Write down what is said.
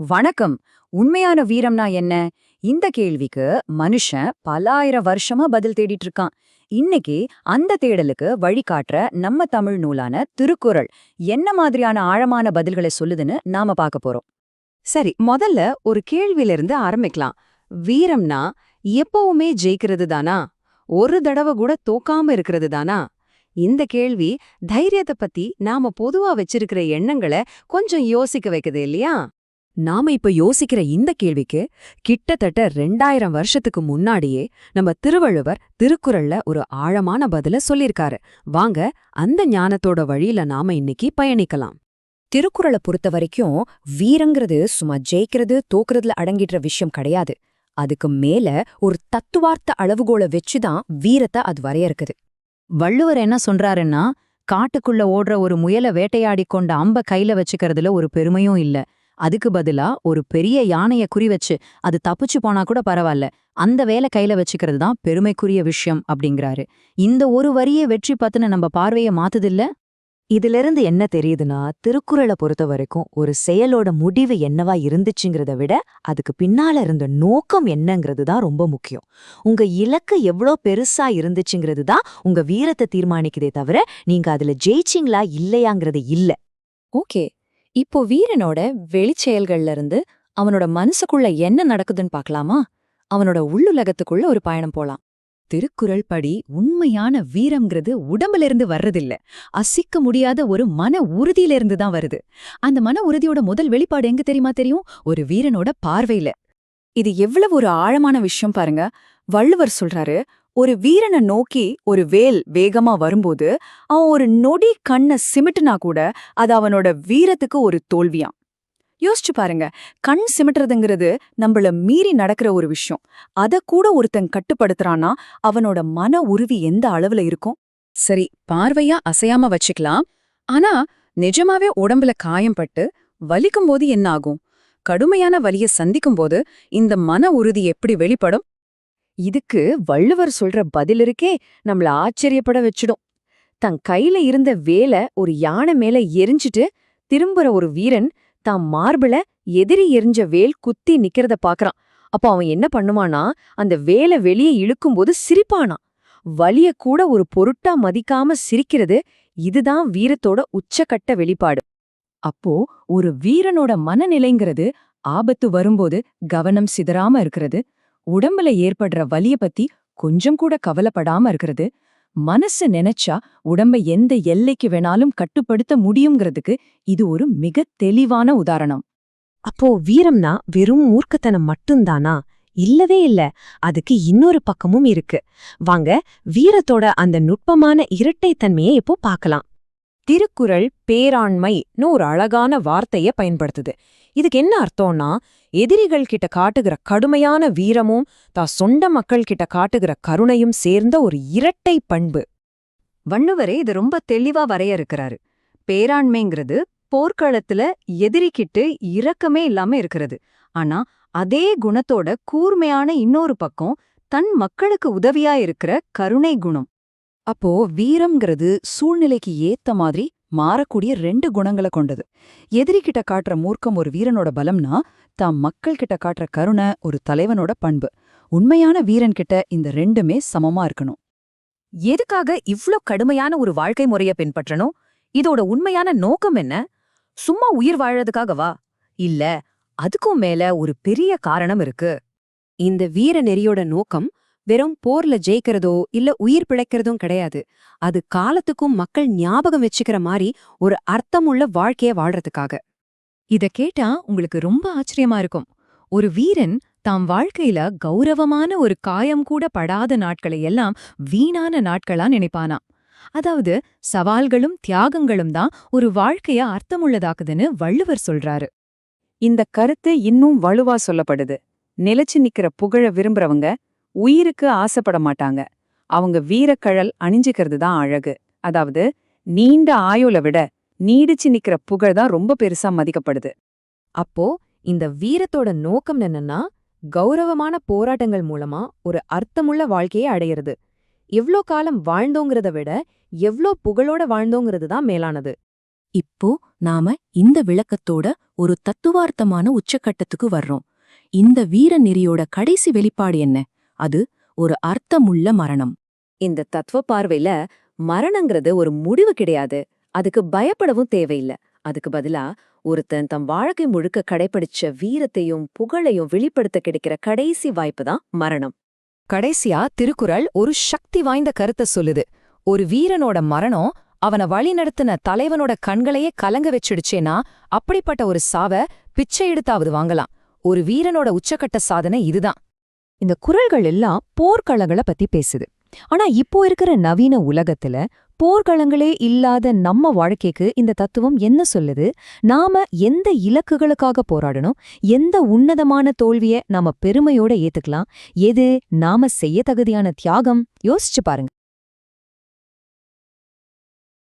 வணக்கம். உண்மையான வீரம்னா என்ன? இந்த கேள்விக்கு மனுஷன் பல ஆயிரம் வருஷமா பதில் தேடிட்டு இருக்கான். இன்னைக்கு அந்த தேடலுக்கு வழிகாட்டுற நம்ம தமிழ் நூலான திருக்குறள் என்ன மாதிரியான ஆழமான பதில்களை சொல்லுதுன்னு நாம பார்க்க போறோம். சரி, முதல்ல ஒரு கேள்வியிலிருந்து ஆரம்பிக்கலாம். வீரம்னா எப்பவுமே ஜெயிக்கிறது தானா? ஒரு தடவை கூட தோக்காம இருக்கிறது தானா? இந்த கேள்வி தைரியத்தை பத்தி நாம பொதுவா வச்சிருக்கிற எண்ணங்களை கொஞ்சம் யோசிக்க வைக்குது இல்லையா? நாம இப்ப யோசிக்கிற இந்த கேள்விக்கு கிட்டத்தட்ட 2000 வருஷத்துக்கு முன்னாடியே நம்ம திருவள்ளுவர் திருக்குறள்ல ஒரு ஆழமான பதில சொல்லிருக்காரு. வாங்க, அந்த ஞானத்தோட வழியில நாம இன்னைக்கு பயணிக்கலாம். திருக்குறளை பொறுத்த வரைக்கும் வீரங்கிறது சும்மா ஜெயிக்கிறது தோக்குறதுல அடங்கிடுற விஷயம் கிடையாது. அதுக்கு மேல ஒரு தத்துவார்த்த அளவுகோலை வச்சுதான் வீரத்தை அது வரையறுக்குது. வள்ளுவர் என்ன சொல்றாருன்னா, காட்டுக்குள்ள ஓடுற ஒரு முயலை வேட்டையாடி கொண்ட அம்ப கையில வச்சுக்கிறதுல ஒரு பெருமையும் இல்ல. அதுக்கு பதிலா ஒரு பெரிய யானைய குறி வச்சு அது தப்பிச்சு போனா கூட பரவாயில்ல, அந்த வேலை கையில வச்சுக்கிறது தான் பெருமைக்குரிய விஷயம் அப்படிங்கிறாரு. இந்த ஒரு வரியை வெற்றி பத்தின நம்ம பார்வைய மாத்துதில்ல. இதிலிருந்து என்ன தெரியுதுன்னா, திருக்குறளை பொறுத்த வரைக்கும் ஒரு செயலோட முடிவு என்னவா இருந்துச்சுங்கிறத விட அதுக்கு பின்னால இருந்த நோக்கம் என்னங்கிறது தான் ரொம்ப முக்கியம். உங்க இலக்கு எவ்வளோ பெருசா இருந்துச்சுங்கிறது தான் உங்க வீரத்தை தீர்மானிக்குதே தவிர நீங்க அதுல ஜெயிச்சிங்களா இல்லையாங்கிறது இல்ல. ஓகே, இப்போ வீரனோட வெளிச்செயல்கள்ல இருந்து அவனோட மனசுக்குள்ள என்ன நடக்குதுன்னு பார்க்கலாமா? அவனோட உள்ளுலகத்துக்குள்ள ஒரு பயணம் போலாம். திருக்குறள் படி உண்மையான வீரம்ங்கிறது உடம்புல இருந்து வர்றதில்ல, அசிக்க முடியாத ஒரு மன உறுதியிலிருந்து தான் வருது. அந்த மன உறுதியோட முதல் வெளிப்பாடு எங்க தெரியும்? ஒரு வீரனோட பார்வையில. இது எவ்வளவு ஒரு ஆழமான விஷயம் பாருங்க. வள்ளுவர் சொல்றாரு, ஒரு வீரனை நோக்கி ஒரு வேல் வேகமா வரும்போது அவன் ஒரு நொடி கண்ணை சிமிட்டுனா கூட அது அவனோட வீரத்துக்கு ஒரு தோல்வியாம். யோசிச்சு பாருங்க, கண் சிமிட்டுறதுங்கிறது நம்மள மீறி நடக்கிற ஒரு விஷயம். அத கூட ஒருத்தன் கட்டுப்படுத்துறான்னா அவனோட மன உறுதி எந்த அளவுல இருக்கும்? சரி, பார்வையா அசையாம வச்சுக்கலாம். ஆனா நிஜமாவே உடம்புல காயம்பட்டு வலிக்கும் போது என்ன ஆகும்? கடுமையான வலிய சந்திக்கும் போது இந்த மன உறுதி எப்படி வெளிப்படும்? இதுக்கு வள்ளுவர் சொல்ற பதில் இருக்கே நம்மள ஆச்சரியப்பட வச்சிடும். தன் கையில இருந்த வேலை ஒரு யானை மேல எரிஞ்சிட்டு திரும்புற ஒரு வீரன் தான் மார்பிள எதிரி எரிஞ்ச வேல் குத்தி நிக்கிறத பாக்குறான். அப்போ அவன் என்ன பண்ணுவானா, அந்த வேலை வெளியே இழுக்கும்போது சிரிப்பானா. வலிய கூட ஒரு பொருட்டா மதிக்காம சிரிக்கிறது, இதுதான் வீரத்தோட உச்சக்கட்ட வெளிப்பாடு. அப்போ ஒரு வீரனோட மனநிலைங்கிறது ஆபத்து வரும்போது கவனம் சிதறாம இருக்கிறது, உடம்புல ஏற்படுற வலிய பத்தி கொஞ்சம் கூட கவலைப்படாம இருக்கிறது, மனசு நினைச்சா உடம்ப எந்த எல்லைக்கு வேணாலும் கட்டுப்படுத்த முடியுங்கிறதுக்கு இது ஒரு மிக தெளிவான உதாரணம். அப்போ வீரம்னா வெறும் மூர்க்கத்தனம் மட்டும்தானா? இல்லவே இல்ல. அதுக்கு இன்னொரு பக்கமும் இருக்கு. வாங்க, வீரத்தோட அந்த நுட்பமான இரட்டைத்தன்மையை இப்போ பார்க்கலாம். திருக்குறள் பேராண்மைன்னு ஒரு அழகான வார்த்தைய பயன்படுத்துது. இதுக்கு என்ன அர்த்தம்னா, எதிரிகள் கிட்ட காட்டுகிற கடுமையான வீரமும் சொந்த மக்கள் கிட்ட காட்டுகிற கருணையும் சேர்ந்த ஒரு இரட்டை பண்பு. வள்ளுவரே இது ரொம்ப தெளிவா வரையறுக்கிறாரு. பேராண்மைங்கிறது போர்க்களத்துல எதிரிக்கிட்டு இரக்கமே இல்லாம இருக்கிறது. ஆனா அதே குணத்தோட கூர்மையான இன்னொரு பக்கம் தன் மக்களுக்கு உதவியா இருக்கிற கருணை குணம். அப்போ வீரம்ங்கிறது சூழ்நிலைக்கு ஏத்த மாதிரி மாறக்கூடிய 2 குணங்களை கொண்டது. எதிரிகிட்ட காட்டுற மூர்க்கம் ஒரு வீரனோட பலம்னா, தாம் மக்கள் கிட்ட காட்டுற கருணை ஒரு தலைவனோட பண்பு. உண்மையான வீரன் கிட்ட இந்த 2மே சமமா இருக்கணும். எதுக்காக இவ்ளோ கடுமையான ஒரு வாழ்க்கை முறைய பின்பற்றணும்? இதோட உண்மையான நோக்கம் என்ன? சும்மா உயிர் வாழறதுக்காகவா? இல்ல, அதுக்கும் மேல ஒரு பெரிய காரணம் இருக்கு. இந்த வீர நெறியோட நோக்கம் வெறும் போர்ல ஜெயிக்கிறதோ இல்ல உயிர் பிழைக்கிறதும் கிடையாது. அது காலத்துக்கும் மக்கள் ஞாபகம் வச்சுக்கிற மாதிரி ஒரு அர்த்தமுள்ள வாழ்க்கைய வாழ்றதுக்காக. இத கேட்டா உங்களுக்கு ரொம்ப ஆச்சரியமா இருக்கும். ஒரு வீரன் தாம் வாழ்க்கையில கௌரவமான ஒரு காயம் கூட படாத நாட்களை எல்லாம் வீணான நாட்களா நினைப்பானா. அதாவது சவால்களும் தியாகங்களும் தான் ஒரு வாழ்க்கைய அர்த்தமுள்ளதாக்குதுன்னு வள்ளுவர் சொல்றாரு. இந்த கருத்து இன்னும் வலுவா சொல்லப்படுது. நிலைச்சு நிக்கிற புகழ விரும்புறவங்க உயிருக்கு ஆசைப்பட மாட்டாங்க. அவங்க வீரக்கழல் அணிஞ்சுக்கிறது தான் அழகு. அதாவது நீண்ட ஆயுள விட நீடிச்சு நிக்கிற புகழ் தான் ரொம்ப பெருசா மதிக்கப்படுது. அப்போ இந்த வீரத்தோட நோக்கம் என்னன்னா, கௌரவமான போராட்டங்கள் மூலமா ஒரு அர்த்தமுள்ள வாழ்க்கையை அடையிறது. எவ்ளோ காலம் வாழ்ந்தோங்கிறத விட எவ்ளோ புகழோட வாழ்ந்தோங்கிறது தான் மேலானது. இப்போ நாம இந்த விளக்கத்தோட ஒரு தத்துவார்த்தமான உச்சக்கட்டத்துக்கு வர்றோம். இந்த வீர நெறியோட கடைசி வெளிப்பாடு என்ன? அது ஒரு அர்த்தமுள்ள மரணம். இந்த தத்துவ பார்வையில மரணங்கிறது ஒரு முடிவு கிடையாது. அதுக்கு பயப்படவும் தேவையில்ல. அதுக்கு பதிலா ஒருத்தன் தம் வாழ்க்கை முழுக்க கடைப்பிடிச்ச வீரத்தையும் புகழையும் வெளிப்படுத்த கிடைக்கிற கடைசி வாய்ப்பு தான் மரணம். கடைசியா திருக்குறள் ஒரு சக்தி வாய்ந்த கருத்தை சொல்லுது. ஒரு வீரனோட மரணம் அவனை வழிநடத்தின தலைவனோட கண்களையே கலங்க வச்சிடுச்சேனா அப்படிப்பட்ட ஒரு சாவ பிச்சை எடுத்தாவது வாங்கலாம். ஒரு வீரனோட உச்சக்கட்ட சாதனை இதுதான். இந்த குறள்கள் எல்லாம் போர்க்களங்களை பத்தி பேசுது. ஆனா இப்போ இருக்கிற நவீன உலகத்துல போர்க்களங்களே இல்லாத நம்ம வாழ்க்கைக்கு இந்த தத்துவம் என்ன சொல்லுது? நாம எந்த இலக்குகளுக்காக போராடணும்? எந்த உன்னதமான தோல்வியை நாம பெருமையோட ஏத்துக்கலாம்? எது நாம செய்ய தகுதியான தியாகம்? யோசிச்சு பாருங்க.